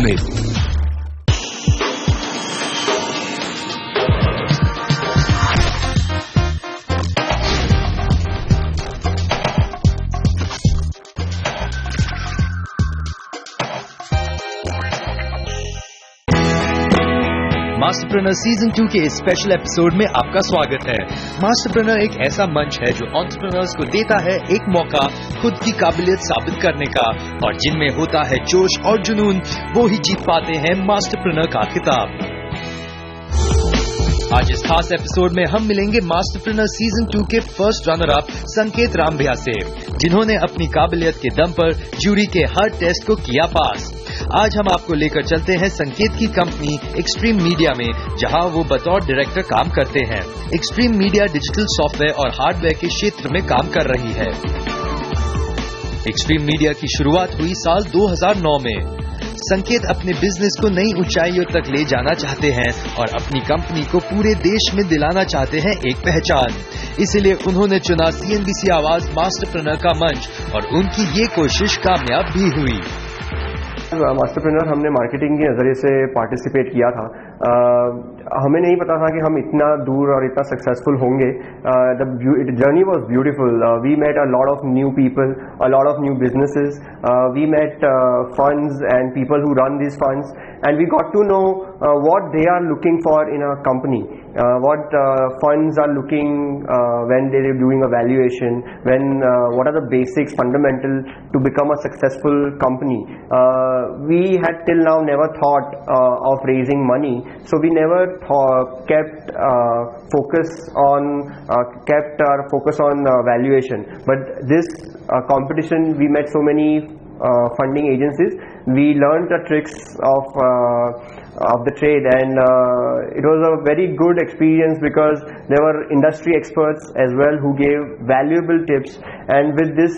Sumit. मास्टरप्रेन्योर season 2 के इस special episode में आपका स्वागत है। मास्टरप्रेन्योर एक ऐसा मंच है जो एंटरप्रेन्योर्स को देता है एक मौका खुद की काबिलियत साबित करने का, और जिनमें होता है जोश और जुनून वो ही जीत पाते हैं मास्टरप्रेन्योर का खिताब। आज इस खास एपिसोड में हम मिलेंगे मास्टरप्रेन्योर सीजन 2 के फर्स्ट रनर अप संकेत रामभिया से, जिन्होंने अपनी काबिलियत के दम पर ज्यूरी के हर टेस्ट को किया पास। आज हम आपको लेकर चलते हैं संकेत की कंपनी एक्सट्रीम मीडिया में, जहां वो बतौर डायरेक्टर काम करते हैं। एक्सट्रीम मीडिया डिजिटल सॉफ्टवेयर और हार्डवेयर के क्षेत्र में काम कर रही है। एक्सट्रीम मीडिया की शुरुआत हुई साल 2009 में। संकेत अपने बिजनेस को नई ऊंचाइयों तक ले जाना चाहते हैं और अपनी कंपनी को पूरे देश में दिलाना चाहते हैं एक पहचान। इसीलिए उन्होंने चुना CNBC आवाज मास्टरप्रेन्योर का मंच, और उनकी ये कोशिश कामयाब भी हुई। मास्टरप्रेन्योर हमने मार्केटिंग के नजरिए से पार्टिसिपेट किया था। हमें नहीं पता था कि हम इतना दूर और इतना सक्सेसफुल होंगे। The journey was beautiful. We met a lot of new people, a lot of new businesses. We met funds and people who run these funds, and we got to know what they are looking for in a company, what funds are looking when they are doing a valuation, what are the basics fundamental to become a successful company. We had till now never thought of raising money, so we never kept our focus on valuation. But this competition, we met so many funding agencies. We learned the tricks of the trade, and it was a very good experience because there were industry experts as well who gave valuable tips. And with this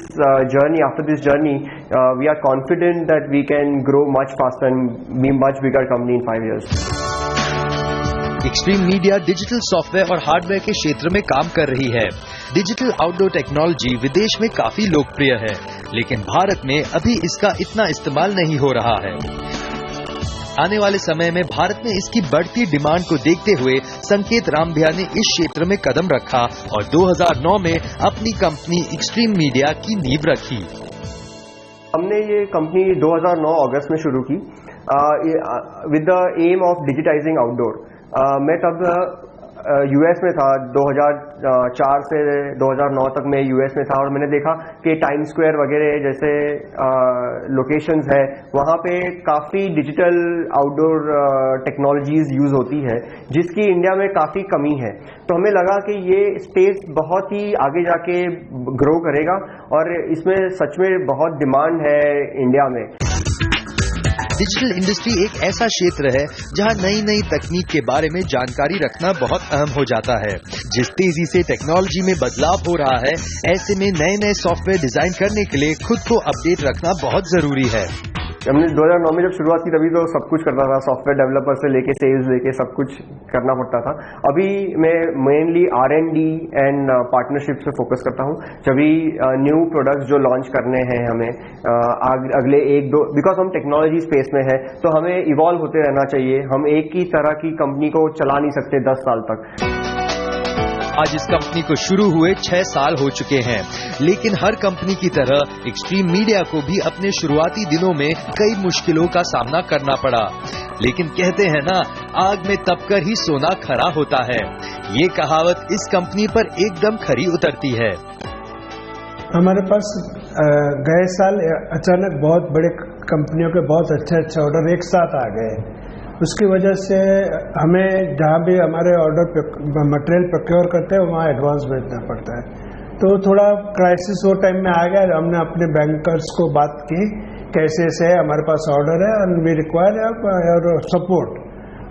journey, after this journey, we are confident that we can grow much faster and be much bigger company in 5 years. Extreme media digital software और hardware के क्षेत्र में काम कर रही है। Digital outdoor technology विदेश में काफी लोकप्रिय है, लेकिन भारत में अभी इसका इतना इस्तेमाल नहीं हो रहा है। आने वाले समय में भारत में इसकी बढ़ती डिमांड को देखते हुए संकेत रामभिया ने इस क्षेत्र में कदम रखा और 2009 में अपनी कंपनी एक्सट्रीम मीडिया की नींव रखी। हमने ये कंपनी 2009 अगस्त में शुरू की with the aim of digitising outdoor. मैं तब यूएस में था। 2004 से 2009 तक मैं यूएस में था, और मैंने देखा कि टाइम स्क्वायर वगैरह जैसे लोकेशंस है, वहाँ पे काफ़ी डिजिटल आउटडोर टेक्नोलॉजीज यूज़ होती है, जिसकी इंडिया में काफ़ी कमी है। तो हमें लगा कि ये स्पेस बहुत ही आगे जाके ग्रो करेगा, और इसमें सच में बहुत डिमांड है इंडिया में। डिजिटल इंडस्ट्री एक ऐसा क्षेत्र है जहां नई नई तकनीक के बारे में जानकारी रखना बहुत अहम हो जाता है। जिस तेजी से टेक्नोलॉजी में बदलाव हो रहा है, ऐसे में नए नए सॉफ्टवेयर डिजाइन करने के लिए खुद को अपडेट रखना बहुत जरूरी है। हमने 2009 में जब शुरुआत की तभी तो सब कुछ करना था, सॉफ्टवेयर डेवलपर से लेके सेल्स लेके सब कुछ करना पड़ता था। अभी मैं मेनली R&D एंड पार्टनरशिप से फोकस करता हूँ। जब भी न्यू प्रोडक्ट्स जो लॉन्च करने हैं हमें अगले 1-2, बिकॉज हम टेक्नोलॉजी स्पेस में है तो हमें इवॉल्व होते रहना चाहिए। हम एक ही तरह की कंपनी को चला नहीं सकते 10 साल तक। आज इस कंपनी को शुरू हुए 6 साल हो चुके हैं, लेकिन हर कंपनी की तरह एक्सट्रीम मीडिया को भी अपने शुरुआती दिनों में कई मुश्किलों का सामना करना पड़ा। लेकिन कहते हैं ना, आग में तपकर ही सोना खरा होता है। ये कहावत इस कंपनी पर एकदम खरी उतरती है। हमारे पास गए साल अचानक बहुत बड़े कंपनियों के बहुत अच्छे ऑर्डर एक साथ आ गए। उसकी वजह से हमें जहाँ भी हमारे ऑर्डर मटेरियल प्रोक्योर करते हैं वहाँ एडवांस भेजना पड़ता है। तो थोड़ा क्राइसिस वो टाइम में आ गया। हमने अपने बैंकर्स को बात की कैसे से हमारे पास ऑर्डर है और वी रिक्वायर सपोर्ट।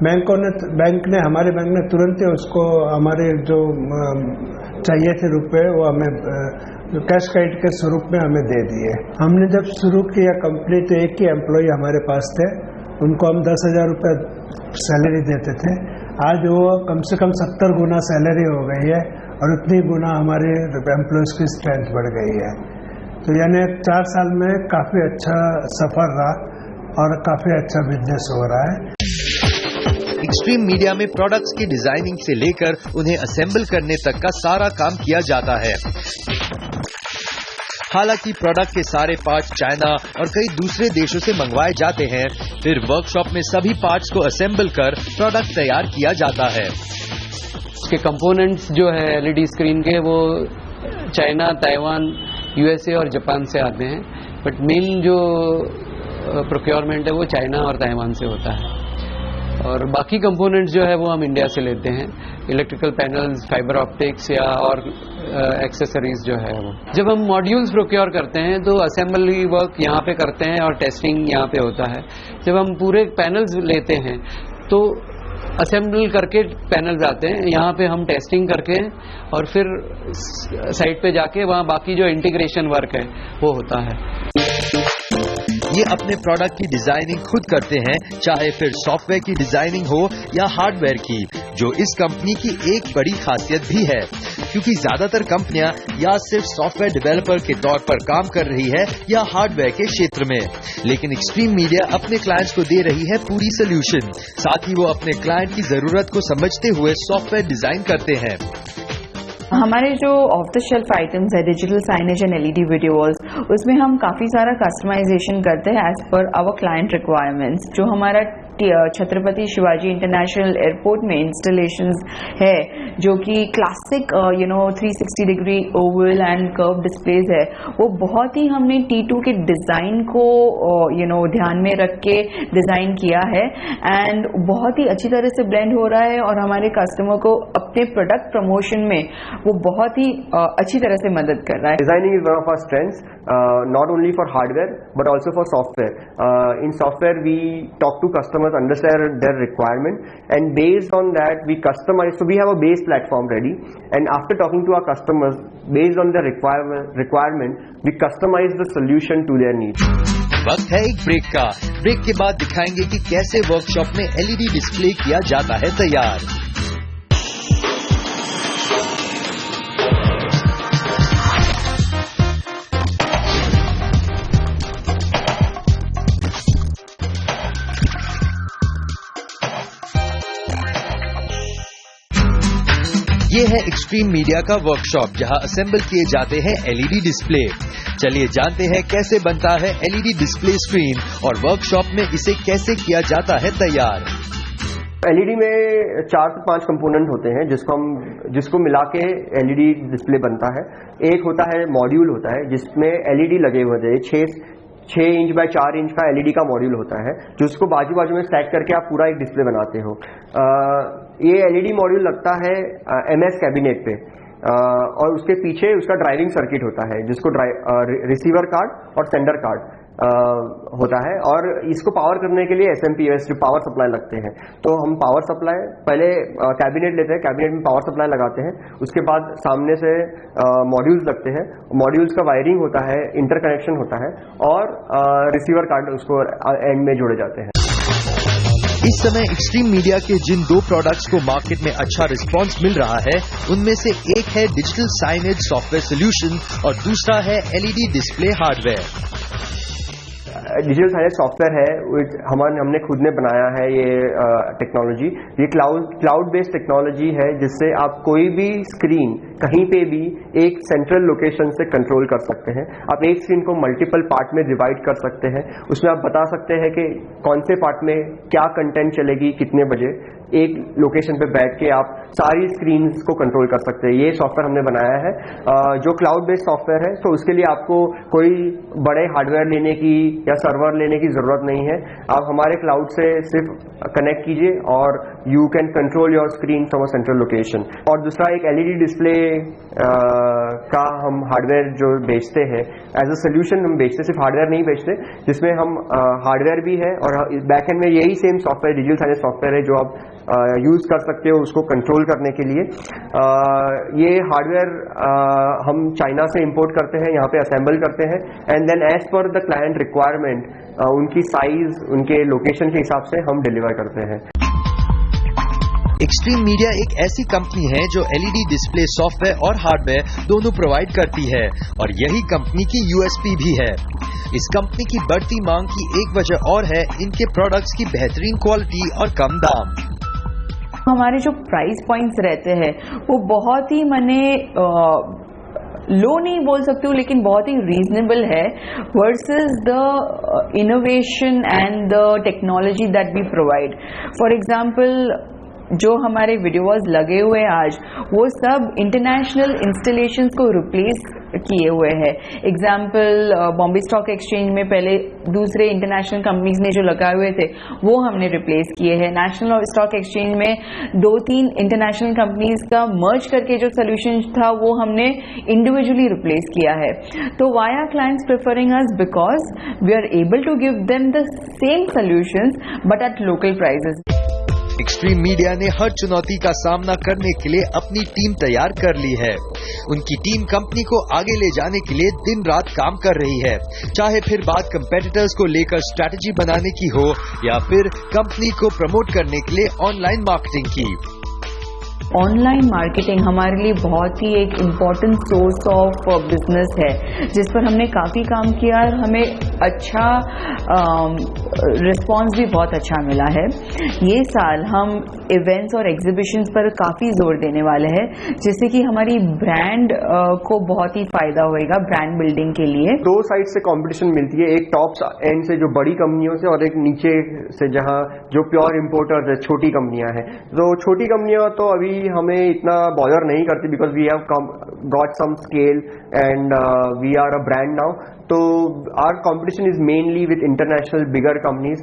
बैंक ने हमारे बैंक ने तुरंत ही उसको हमारे जो चाहिए थे रुपए वो हमें कैश क्रेडिट के स्वरूप में हमें दे दिए। हमने जब शुरू किया कंपनी तो एक ही एम्प्लॉय हमारे पास थे, उनको हम 10,000 रुपये सैलरी देते थे। आज वो कम से कम 70 गुना सैलरी हो गई है और उतनी गुना हमारे एम्प्लॉयज़ की स्ट्रेंथ बढ़ गई है। तो यानी 4 साल में काफ़ी अच्छा सफ़र रहा। और काफ़ी अच्छा बिजनेस हो रहा है। एक्सट्रीम मीडिया में प्रोडक्ट्स की डिजाइनिंग से लेकर उन्हें असेंबल करने तक का सारा काम किया जाता है। हालांकि प्रोडक्ट के सारे पार्ट्स चाइना और कई दूसरे देशों से मंगवाए जाते हैं, फिर वर्कशॉप में सभी पार्ट्स को असेंबल कर प्रोडक्ट तैयार किया जाता है। उसके कंपोनेंट्स जो है एलईडी स्क्रीन के, वो चाइना, ताइवान, यूएसए और जापान से आते हैं, बट मेन जो प्रोक्योरमेंट है वो चाइना और ताइवान से होता है। और बाकी कंपोनेंट्स जो है वो हम इंडिया से लेते हैं, इलेक्ट्रिकल पैनल्स, फाइबर ऑप्टिक्स या और एक्सेसरीज जो है वो। जब हम मॉड्यूल्स प्रोक्योर करते हैं तो असेंबली वर्क यहाँ पे करते हैं और टेस्टिंग यहाँ पे होता है। जब हम पूरे पैनल्स लेते हैं तो असेंबल करके पैनल्स आते हैं, यहाँ पे हम टेस्टिंग करके और फिर साइट पे जाके वहाँ बाकी जो इंटीग्रेशन वर्क है वो होता है। ये अपने प्रोडक्ट की डिजाइनिंग खुद करते हैं, चाहे फिर सॉफ्टवेयर की डिजाइनिंग हो या हार्डवेयर की, जो इस कंपनी की एक बड़ी खासियत भी है, क्योंकि ज्यादातर कंपनियां या सिर्फ सॉफ्टवेयर डेवलपर के तौर पर काम कर रही है या हार्डवेयर के क्षेत्र में, लेकिन एक्सट्रीम मीडिया अपने क्लाइंट्स को दे रही है पूरी सोल्यूशन। साथ ही वो अपने क्लाइंट की जरूरत को समझते हुए सॉफ्टवेयर डिजाइन करते हैं। हमारे जो ऑफ द शेल्फ आइटम्स है, digital signage and LED video walls, उसमें हम काफ़ी सारा कस्टमाइजेशन करते हैं as per hour client requirements. जो हमारा छत्रपति शिवाजी इंटरनेशनल एयरपोर्ट में इंस्टॉलेशंस है, जो कि classic 360 degree Oval and curve displays है, वो बहुत ही हमने T2 के डिज़ाइन को ध्यान में रख के डिज़ाइन किया है एंड बहुत ही अच्छी तरह से ब्लेंड हो रहा है और हमारे कस्टमर को अपने प्रोडक्ट प्रमोशन में वो बहुत ही अच्छी तरह से मदद कर रहा है। Designing is one of our strengths, not only for hardware but also for software. In software we talk to customers, understand their requirement, and based on that we customize. So we have a base platform ready, and after talking to our customers based on their requirement we customize the solution to their needs. वक्त है एक break का। Break के बाद दिखाएंगे कि कैसे workshop में एलईडी डिस्प्ले किया जाता है तैयार। ये है एक्सट्रीम मीडिया का वर्कशॉप, जहां असेंबल किए जाते हैं एलईडी डिस्प्ले। चलिए जानते हैं कैसे बनता है एलईडी डिस्प्ले स्क्रीन और वर्कशॉप में इसे कैसे किया जाता है तैयार। एलईडी में 4 से 5 कंपोनेंट होते हैं जिसको मिला के एलईडी डिस्प्ले बनता है। एक होता है मॉड्यूल होता है जिसमें एलईडी लगे हुए हैं, 6 इंच बाय 4 इंच का एलईडी का मॉड्यूल होता है, जिसको बाजू बाजू में स्टैक करके आप पूरा एक डिस्प्ले बनाते हो। ये एलईडी मॉड्यूल लगता है एमएस कैबिनेट पे, और उसके पीछे उसका ड्राइविंग सर्किट होता है, जिसको रिसीवर कार्ड और सेंडर कार्ड होता है, और इसको पावर करने के लिए एसएमपीएस जो पावर सप्लाई लगते हैं। तो हम पावर सप्लाई पहले कैबिनेट लेते हैं, कैबिनेट में पावर सप्लाई लगाते हैं, उसके बाद सामने से मॉड्यूल्स लगते हैं, मॉड्यूल्स का वायरिंग होता है, इंटरकनेक्शन होता है, और रिसीवर कार्ड उसको एंड में जोड़े जाते हैं। इस समय एक्सट्रीम मीडिया के जिन 2 प्रोडक्ट्स को मार्केट में अच्छा रिस्पांस मिल रहा है, उनमें से एक है डिजिटल साइनेज सॉफ्टवेयर सॉल्यूशन और दूसरा है LED display hardware. Digital signage software है, हमने खुद ने बनाया है ये टेक्नोलॉजी। ये क्लाउड बेस्ड टेक्नोलॉजी है, जिससे आप कोई भी स्क्रीन कहीं पे भी एक सेंट्रल लोकेशन से कंट्रोल कर सकते हैं। आप एक स्क्रीन को मल्टीपल पार्ट में डिवाइड कर सकते हैं, उसमें आप बता सकते हैं कि कौन से पार्ट में क्या कंटेंट चलेगी, कितने बजे। एक लोकेशन पे बैठ के आप सारी स्क्रीन्स को कंट्रोल कर सकते हैं। ये सॉफ्टवेयर हमने बनाया है, जो क्लाउड बेस्ड सॉफ्टवेयर है। तो उसके लिए आपको कोई बड़े हार्डवेयर लेने की या सर्वर लेने की जरूरत नहीं है। आप हमारे क्लाउड से सिर्फ कनेक्ट कीजिए और you can control your screen from a central location. और दूसरा एक एलईडी डिस्प्ले का हम हार्डवेयर जो बेचते हैं, एज अ सोल्यूशन हम बेचते, सिर्फ हार्डवेयर नहीं बेचते, जिसमें हम हार्डवेयर भी है और बैक एंड में यही same software digital signage software है जो आप यूज कर सकते हो उसको कंट्रोल करने के लिए। ये हार्डवेयर हम चाइना से इंपोर्ट करते हैं, यहाँ पे असेंबल करते हैं, and then as per the client requirement उनकी साइज, उनके लोकेशन के हिसाब से हम डिलीवर करते हैं। एक्सट्रीम मीडिया एक ऐसी कंपनी है जो एलईडी डिस्प्ले सॉफ्टवेयर और हार्डवेयर दोनों प्रोवाइड करती है और यही कंपनी की यूएसपी भी है। इस कंपनी की बढ़ती मांग की एक वजह और है इनके प्रोडक्ट्स की बेहतरीन क्वालिटी और कम दाम। हमारे जो प्राइस पॉइंट्स रहते हैं वो बहुत ही लो नहीं बोल सकती हूँ, लेकिन बहुत ही रीजनेबल है versus the innovation and the technology that we provide. For example, जो हमारे वीडियोज लगे हुए आज वो सब इंटरनेशनल इंस्टॉलेशंस को रिप्लेस किए हुए हैं। एग्जाम्पल, बॉम्बे स्टॉक एक्सचेंज में पहले दूसरे इंटरनेशनल कंपनीज ने जो लगाए हुए थे वो हमने रिप्लेस किए हैं। नेशनल स्टॉक एक्सचेंज में 2-3 इंटरनेशनल कंपनीज का मर्ज करके जो सोल्यूशन था वो हमने इंडिविजुअली रिप्लेस किया है। तो why are clients preferring us? Because we are able to give them the same solutions but at local prices. Extreme Media ने हर चुनौती का सामना करने के लिए अपनी टीम तैयार कर ली है। उनकी टीम कंपनी को आगे ले जाने के लिए दिन रात काम कर रही है, चाहे फिर बात कंपेटिटर्स को लेकर स्ट्रैटेजी बनाने की हो या फिर कंपनी को प्रमोट करने के लिए ऑनलाइन मार्केटिंग की। ऑनलाइन मार्केटिंग हमारे लिए बहुत ही एक इम्पॉर्टेंट सोर्स ऑफ बिजनेस है, जिस पर हमने काफ़ी काम किया और हमें अच्छा रिस्पांस भी बहुत अच्छा मिला है। ये साल हम इवेंट्स और एग्जीबिशंस पर काफ़ी जोर देने वाले हैं, जिससे कि हमारी ब्रांड को बहुत ही फायदा होएगा ब्रांड बिल्डिंग के लिए। 2 साइड से कंपटीशन मिलती है, एक टॉप एंड से जो बड़ी कंपनियों से और एक नीचे से जहां जो प्योर इंपोर्टर्स है, छोटी कंपनियां हैं। तो छोटी कंपनियां तो अभी हमें इतना बॉदर नहीं करती because we have got some scale and we are a brand now. तो our competition is mainly with international bigger companies.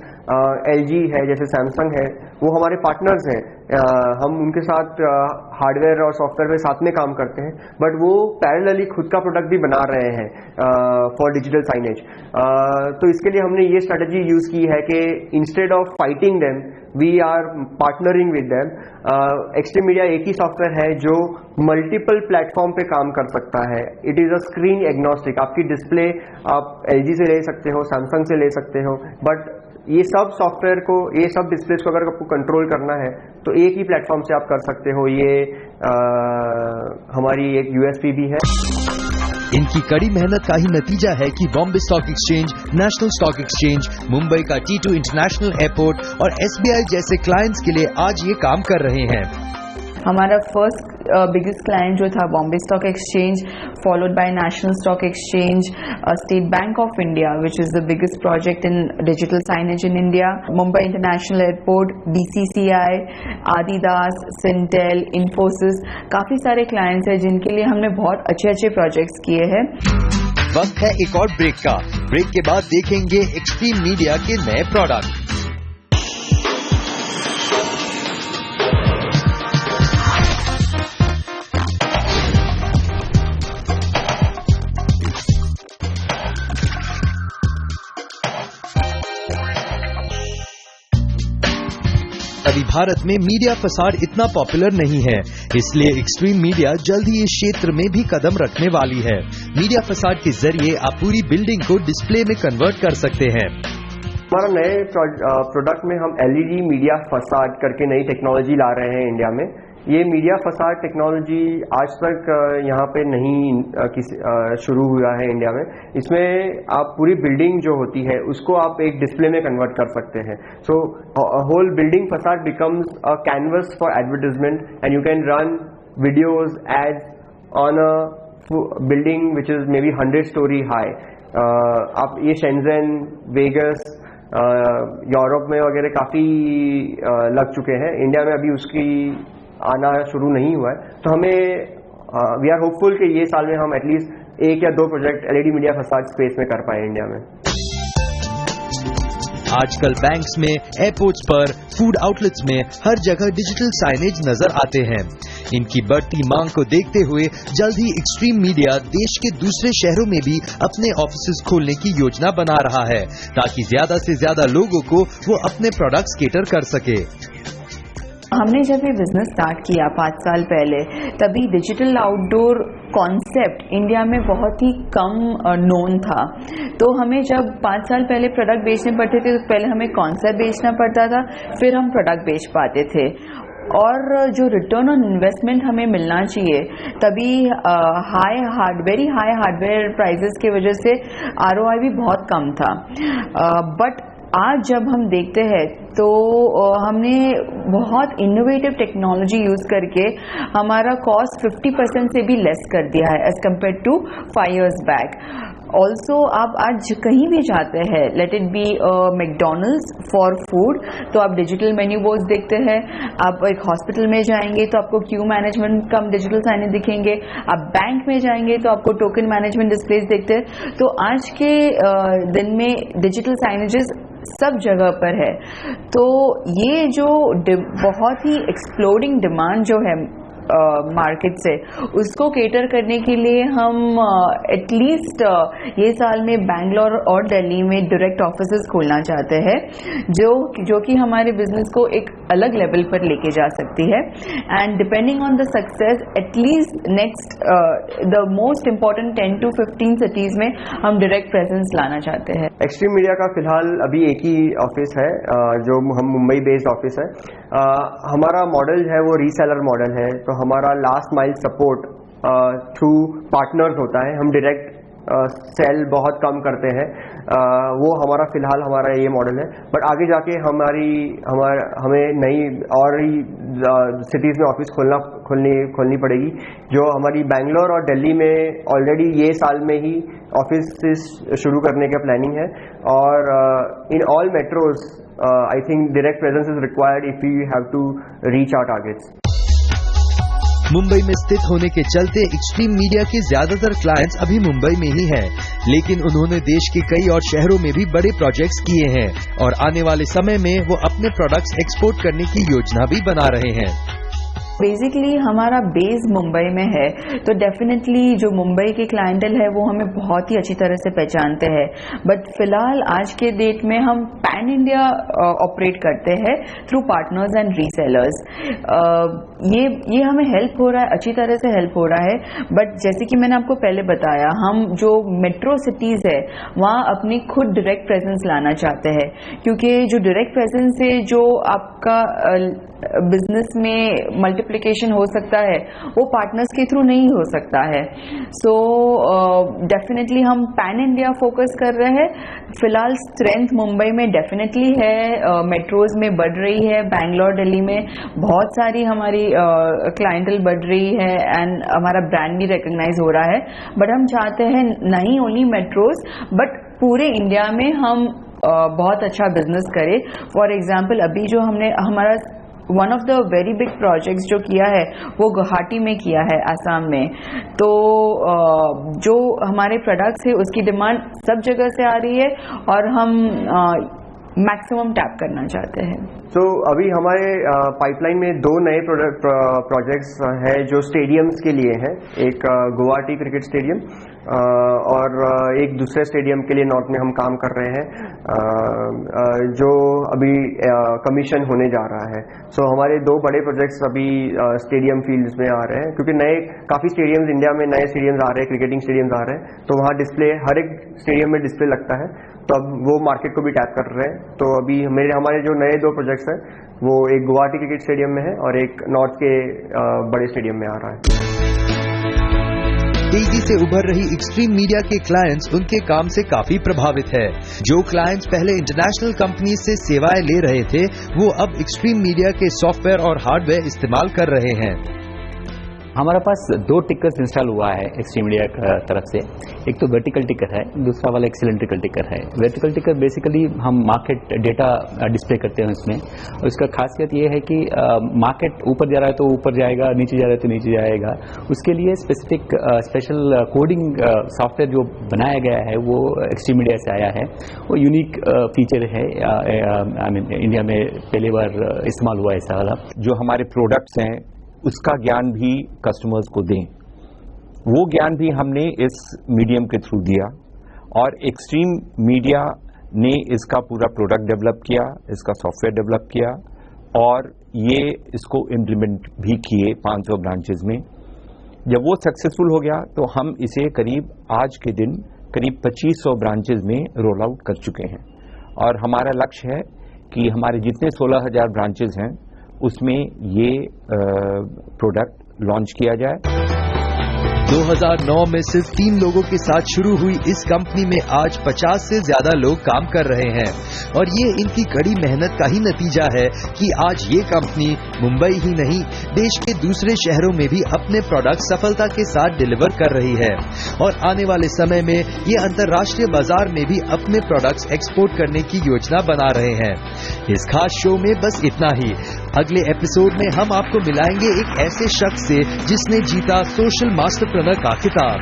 LG है, जैसे सैमसंग है, वो हमारे पार्टनर्स हैं। हम उनके साथ हार्डवेयर और सॉफ्टवेयर में साथ में काम करते हैं, बट वो पैरेलली खुद का प्रोडक्ट भी बना रहे हैं फॉर डिजिटल साइनेज। तो इसके लिए हमने ये स्ट्रेटजी यूज की है कि instead of fighting them we are partnering with them. Extreme Media एक ही सॉफ्टवेयर है जो मल्टीपल प्लेटफॉर्म पे काम कर सकता है। It is a screen agnostic. आपकी डिस्प्ले आप LG से ले सकते हो, सैमसंग से ले सकते हो, बट ये सब सॉफ्टवेयर को, ये सब डिस्प्लेस को अगर आपको कंट्रोल करना है तो एक ही प्लेटफॉर्म से आप कर सकते हो। ये हमारी एक USP भी है। इनकी कड़ी मेहनत का ही नतीजा है कि Bombay stock exchange, national stock exchange, Mumbai का T2 इंटरनेशनल एयरपोर्ट और SBI जैसे क्लाइंट्स के लिए आज ये काम कर रहे हैं। हमारा फर्स्ट बिगेस्ट क्लाइंट जो था Bombay stock exchange, followed by national stock exchange, state bank of India which is the biggest project in digital signage in India, Mumbai international airport, BCCI, Adidas, Syntel, Infosys, काफी सारे क्लाइंट्स हैं जिनके लिए हमने बहुत अच्छे प्रोजेक्ट्स किए हैं। वक्त है एक और ब्रेक का। ब्रेक के बाद देखेंगे एक्सट्रीम मीडिया के नए प्रोडक्ट। अभी भारत में मीडिया फसाड इतना पॉपुलर नहीं है, इसलिए एक्सट्रीम मीडिया जल्द ही इस क्षेत्र में भी कदम रखने वाली है। मीडिया फसाड के जरिए आप पूरी बिल्डिंग को डिस्प्ले में कन्वर्ट कर सकते हैं। हमारा नए प्रोडक्ट में हम LED मीडिया फसाड करके नई टेक्नोलॉजी ला रहे हैं इंडिया में। ये मीडिया फसाड टेक्नोलॉजी आज तक यहाँ पे नहीं शुरू हुआ है इंडिया में। इसमें आप पूरी बिल्डिंग जो होती है उसको आप एक डिस्प्ले में कन्वर्ट कर सकते हैं। So whole building facade becomes a canvas for advertisement and you can run videos, ads on a building which is may be 100 storey high. आप ये शेंजन, वेगस, यूरोप में वगैरह काफ़ी लग चुके हैं। इंडिया में अभी उसकी आना शुरू नहीं हुआ है। तो हमें वी आर होपफुल कि ये साल में हम एटलीस्ट 1 या 2 project LED media facade space में कर पाए इंडिया में। आजकल बैंक्स में, एयरपोर्ट्स पर, फूड आउटलेट्स में हर जगह डिजिटल साइनेज नजर आते हैं। इनकी बढ़ती मांग को देखते हुए जल्द ही एक्सट्रीम मीडिया देश के दूसरे शहरों में भी अपने ऑफिसेज खोलने की योजना बना रहा है, ताकि ज्यादा से ज्यादा लोगों को वो अपने प्रोडक्ट्स केटर कर सके। हमने जब ये बिजनेस स्टार्ट किया 5 साल पहले, तभी डिजिटल आउटडोर कॉन्सेप्ट इंडिया में बहुत ही कम नोन था। तो हमें जब 5 साल पहले प्रोडक्ट बेचने पड़ते थे तो पहले हमें कॉन्सेप्ट बेचना पड़ता था, फिर हम प्रोडक्ट बेच पाते थे। और जो रिटर्न ऑन इन्वेस्टमेंट हमें मिलना चाहिए, तभी वेरी हाई हार्डवेयर प्राइसेस की वजह से ROI भी बहुत कम था। बट आज जब हम देखते हैं तो हमने बहुत इनोवेटिव टेक्नोलॉजी यूज करके हमारा कॉस्ट 50% से भी लेस कर दिया है as compared to 5 years back. Also आप आज कहीं भी जाते हैं, let it be McDonald's for food, तो आप डिजिटल मेन्यू बोर्ड्स देखते हैं। आप एक हॉस्पिटल में जाएंगे तो आपको क्यू मैनेजमेंट कम डिजिटल साइनेज दिखेंगे। आप बैंक में जाएंगे तो आपको टोकन मैनेजमेंट डिस्प्लेस देखते हैं। तो आज के दिन में डिजिटल साइनेजेस सब जगह पर है। तो ये जो बहुत ही एक्सप्लोडिंग डिमांड जो है मार्केट से, उसको केटर करने के लिए हम एटलीस्ट ये साल में बैंगलोर और दिल्ली में डायरेक्ट ऑफिसेस खोलना चाहते हैं, जो कि हमारे बिजनेस को एक अलग लेवल पर लेके जा सकती है। And depending on the success, at least next the most important 10 to 15 cities में हम डायरेक्ट प्रेजेंस लाना चाहते हैं। एक्सट्रीम मीडिया का फिलहाल अभी एक ही ऑफिस है, जो हम मुंबई बेस्ड ऑफिस है। हमारा मॉडल है वो रीसेलर मॉडल है, तो हमारा last mile support through partners होता है। हम डायरेक्ट सेल बहुत कम करते हैं। वो हमारा ये मॉडल है। बट आगे जाके हमें नई और सिटीज़ में ऑफिस खोलनी पड़ेगी। जो हमारी बैंगलोर और दिल्ली में ऑलरेडी ये साल में ही ऑफिस शुरू करने का प्लानिंग है। और in all metros I think direct presence is required if we have to reach our targets. Mumbai में स्थित होने के चलते एक्सट्रीम मीडिया के ज्यादातर क्लाइंट्स अभी मुंबई में ही हैं, लेकिन उन्होंने देश के कई और शहरों में भी बड़े प्रोजेक्ट्स किए हैं और आने वाले समय में वो अपने प्रोडक्ट्स एक्सपोर्ट करने की योजना भी बना रहे हैं। बेसिकली हमारा बेस मुंबई में है, तो डेफिनेटली जो मुंबई के क्लाइंटल है वो हमें बहुत ही अच्छी तरह से पहचानते हैं। बट फिलहाल आज के डेट में हम पैन इंडिया ऑपरेट करते हैं थ्रू पार्टनर्स एंड रीसेलर्स। ये हमें हेल्प हो रहा है, अच्छी तरह से हेल्प हो रहा है। बट जैसे कि मैंने आपको पहले बताया, हम जो मेट्रो सिटीज़ है वहाँ अपनी खुद डायरेक्ट प्रेजेंस लाना चाहते हैं, क्योंकि जो डायरेक्ट प्रेजेंस से जो आपका बिजनेस में मल्टीप्लिकेशन हो सकता है वो पार्टनर्स के थ्रू नहीं हो सकता है। सो डेफिनेटली हम पैन इंडिया फोकस कर रहे हैं। फिलहाल स्ट्रेंथ मुंबई में डेफिनेटली है, मेट्रोज में बढ़ रही है, बैंगलोर दिल्ली में बहुत सारी हमारी क्लाइंटल बढ़ रही है एंड हमारा ब्रांड भी रिकग्नाइज हो रहा है। बट हम चाहते हैं नहीं ओनली मेट्रोज बट पूरे इंडिया में हम बहुत अच्छा बिजनेस करें। फॉर एग्जाम्पल अभी जो हमने हमारा one of the very big projects जो किया है वो गुवाहाटी में किया है, आसाम में। तो जो हमारे प्रोडक्ट्स है उसकी डिमांड सब जगह से आ रही है और हम मैक्सिमम टैप करना चाहते हैं। तो अभी हमारे पाइपलाइन में 2 नए प्रोजेक्ट्स हैं जो स्टेडियम्स के लिए हैं। एक गुवाहाटी क्रिकेट स्टेडियम और एक दूसरे स्टेडियम के लिए नॉर्थ में हम काम कर रहे हैं, जो अभी कमीशन होने जा रहा है। सो हमारे 2 बड़े प्रोजेक्ट्स अभी स्टेडियम फील्ड्स में आ रहे हैं, क्योंकि काफ़ी स्टेडियम्स इंडिया में नए स्टेडियम्स आ रहे हैं, क्रिकेटिंग स्टेडियम्स आ रहे हैं, तो वहाँ डिस्प्ले हर एक स्टेडियम में डिस्प्ले लगता है। तो अब वो मार्केट को भी टैप कर रहे हैं। तो अभी हमारे जो नए 2 प्रोजेक्ट्स हैं वो एक गुवाहाटी क्रिकेट स्टेडियम में है और एक नॉर्थ के बड़े स्टेडियम में आ रहा है। तेजी से उभर रही एक्सट्रीम मीडिया के क्लाइंट्स उनके काम से काफी प्रभावित है। जो क्लाइंट्स पहले इंटरनेशनल कंपनी से सेवाएं ले रहे थे वो अब एक्सट्रीम मीडिया के सॉफ्टवेयर और हार्डवेयर इस्तेमाल कर रहे हैं। हमारे पास 2 टिकर्स इंस्टॉल हुआ है एक्सट्रीम मीडिया की तरफ से। एक तो वर्टिकल टिकर है, दूसरा वाला एक सिलेंड्रिकल टिकर है। वर्टिकल टिकर बेसिकली हम मार्केट डेटा डिस्प्ले करते हैं उसमें, और इसका खासियत ये है कि मार्केट ऊपर जा रहा है तो ऊपर जाएगा, नीचे जा रहा है तो नीचे जाएगा। उसके लिए स्पेशल कोडिंग सॉफ्टवेयर जो बनाया गया है वो एक्सट्रीम मीडिया से आया है। वो यूनिक फीचर है, इंडिया में पहली बार इस्तेमाल हुआ ऐसा वाला। जो हमारे प्रोडक्ट्स हैं उसका ज्ञान भी कस्टमर्स को दें, वो ज्ञान भी हमने इस मीडियम के थ्रू दिया। और एक्सट्रीम मीडिया ने इसका पूरा प्रोडक्ट डेवलप किया, इसका सॉफ्टवेयर डेवलप किया और ये इसको इम्प्लीमेंट भी किए 500 ब्रांचेस में। जब वो सक्सेसफुल हो गया तो हम इसे करीब आज के दिन करीब 2500 ब्रांचेस में रोल आउट कर चुके हैं। और हमारा लक्ष्य है कि हमारे जितने 16,000 ब्रांचेस हैं उसमें ये प्रोडक्ट लॉन्च किया जाए। 2009 में सिर्फ 3 लोगों के साथ शुरू हुई इस कंपनी में आज 50 से ज्यादा लोग काम कर रहे हैं और ये इनकी कड़ी मेहनत का ही नतीजा है कि आज ये कंपनी मुंबई ही नहीं देश के दूसरे शहरों में भी अपने प्रोडक्ट सफलता के साथ डिलीवर कर रही है और आने वाले समय में ये अंतर्राष्ट्रीय बाजार में भी अपने प्रोडक्ट्स एक्सपोर्ट करने की योजना बना रहे हैं। इस खास शो में बस इतना ही। अगले एपिसोड में हम आपको मिलाएंगे एक ऐसे शख्स से जिसने जीता सोशल मास्टरप्रेन्योर का खिताब।